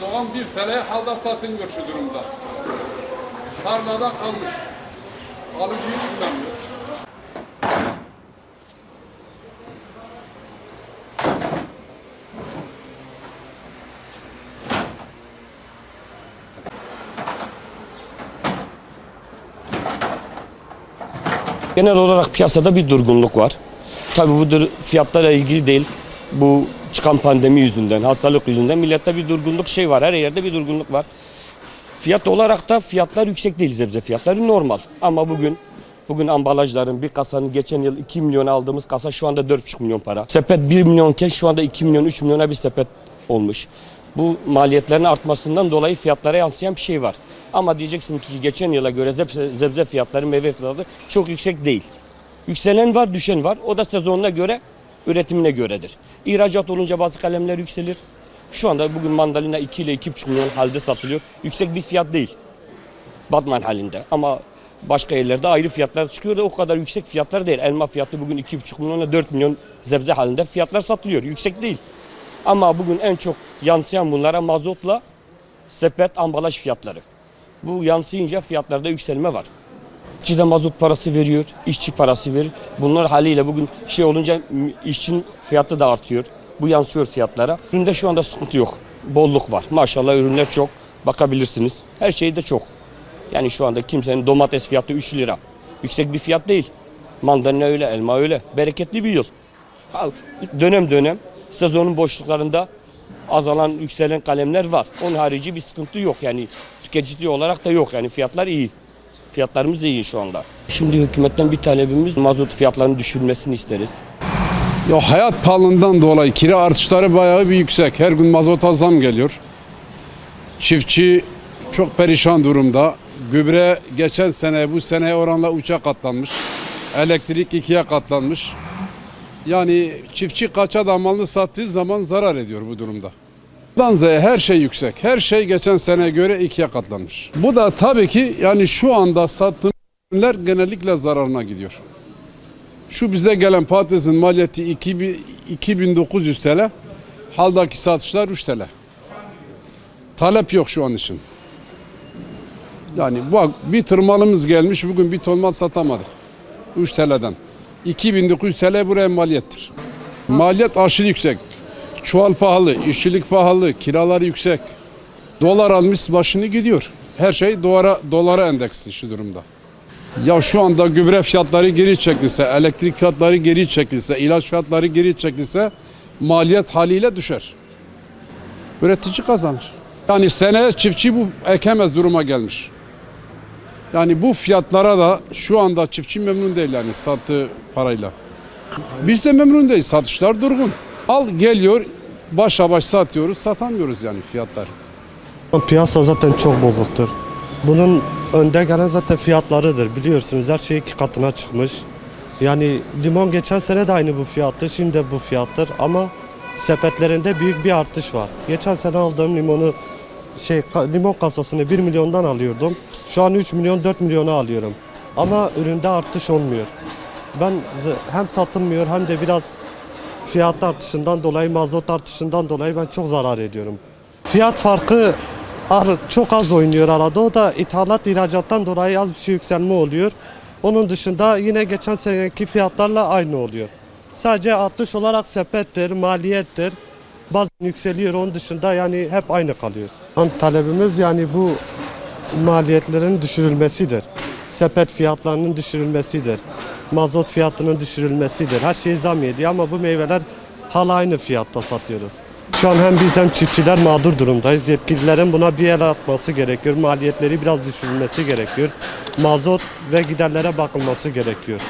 Soğan 1 TL halda satılmıyor şu durumda. Tarlada kalmış. Alıcı hiç bulamıyor. Genel olarak piyasada bir durgunluk var. Tabii bu fiyatlarla ilgili değil. Bu çıkan pandemi yüzünden, hastalık yüzünden millette bir durgunluk var. Her yerde bir durgunluk var. Fiyat olarak da fiyatlar yüksek değil, sebze fiyatları normal. Ama bugün ambalajların bir kasanın geçen yıl 2 milyon aldığımız kasa şu anda 4,5 milyon para. Sepet 1 milyonken şu anda 2 milyon 3 milyona bir sepet olmuş. Bu maliyetlerin artmasından dolayı fiyatlara yansıyan bir şey var. Ama diyeceksin ki geçen yıla göre sebze fiyatları, meyve fiyatları çok yüksek değil. Yükselen var, düşen var. O da sezonuna göre, üretimine göredir. İhracat olunca bazı kalemler yükselir. Şu anda bugün mandalina 2 ile 2,5 milyon halde satılıyor. Yüksek bir fiyat değil. Batman halinde. Ama başka yerlerde ayrı fiyatlar çıkıyor da o kadar yüksek fiyatlar değil. Elma fiyatı bugün 2,5 milyona 4 milyon sebze halinde fiyatlar satılıyor. Yüksek değil. Ama bugün en çok yansıyan bunlara mazotla sepet, ambalaj fiyatları. Bu yansıyınca fiyatlarda yükselme var. İşçi de mazot parası veriyor, işçi parası verir. Bunlar haliyle bugün olunca işçinin fiyatı da artıyor. Bu yansıyor fiyatlara. Üründe şu anda sıkıntı yok. Bolluk var. Maşallah ürünler çok. Bakabilirsiniz. Her şey de çok. Yani şu anda kimsenin domates fiyatı 3 lira. Yüksek bir fiyat değil. Mandalina öyle, elma öyle. Bereketli bir yıl. Dönem dönem sezonun boşluklarında azalan, yükselen kalemler var. Onun harici bir sıkıntı yok. Yani tüketici olarak da yok. Yani fiyatlar iyi. Fiyatlarımız iyi şu anda. Şimdi hükümetten bir talebimiz mazot fiyatlarını düşürmesini isteriz. Ya hayat pahalılığından dolayı kira artışları bayağı bir yüksek. Her gün mazota zam geliyor. Çiftçi çok perişan durumda. Gübre geçen sene bu seneye oranla 3'e katlanmış. Elektrik 2'ye katlanmış. Yani çiftçi kaça da malını sattığı zaman zarar ediyor bu durumda. Z'ye her şey yüksek. Her şey geçen seneye göre 2'ye katlanmış. Bu da tabii ki yani şu anda sattığımız ürünler genellikle zararına gidiyor. Şu bize gelen patatesin maliyeti 2900 TL. Haldaki satışlar 3 TL. Talep yok şu an için. Yani bak bir tır malımız gelmiş, bugün bir ton mal satamadık. 3 TL'den. 2900 TL buraya maliyettir. Maliyet aşırı yüksek. Çuval pahalı, işçilik pahalı, kiralar yüksek. Dolar almış başını gidiyor. Her şey dolara endeksli şu durumda. Ya şu anda gübre fiyatları geri çekilse, elektrik fiyatları geri çekilse, ilaç fiyatları geri çekilse maliyet haliyle düşer. Üretici kazanır. Yani seneye çiftçi bu ekemez duruma gelmiş. Yani bu fiyatlara da şu anda çiftçi memnun değil yani sattığı parayla. Biz de memnun değiliz. Satışlar durgun. Al geliyor, başa baş satıyoruz, satamıyoruz yani fiyatlar. Piyasa zaten çok bozuktur. Bunun önde gelen zaten fiyatlarıdır. Biliyorsunuz her şey 2 katına çıkmış. Yani limon geçen sene de aynı bu fiyattı, şimdi de bu fiyattır ama sepetlerinde büyük bir artış var. Geçen sene aldığım limonu limon kasasını 1 milyondan alıyordum. Şu an 3 milyon 4 milyona alıyorum. Ama üründe artış olmuyor. Hem satılmıyor hem de biraz fiyat artışından dolayı, mazot artışından dolayı ben çok zarar ediyorum. Fiyat farkı çok az oynuyor arada. O da ithalat ihracattan dolayı az bir şey yükselme oluyor. Onun dışında yine geçen seneki fiyatlarla aynı oluyor. Sadece artış olarak sepettir, maliyettir. Bazen yükseliyor, onun dışında yani hep aynı kalıyor. Talebimiz yani bu maliyetlerin düşürülmesidir. Sepet fiyatlarının düşürülmesidir. Mazot fiyatının düşürülmesidir. Her şey zam yedi ama bu meyveler hala aynı fiyatta satıyoruz. Şu an hem biz hem çiftçiler mağdur durumdayız. Yetkililerin buna bir el atması gerekiyor. Maliyetleri biraz düşürülmesi gerekiyor. Mazot ve giderlere bakılması gerekiyor.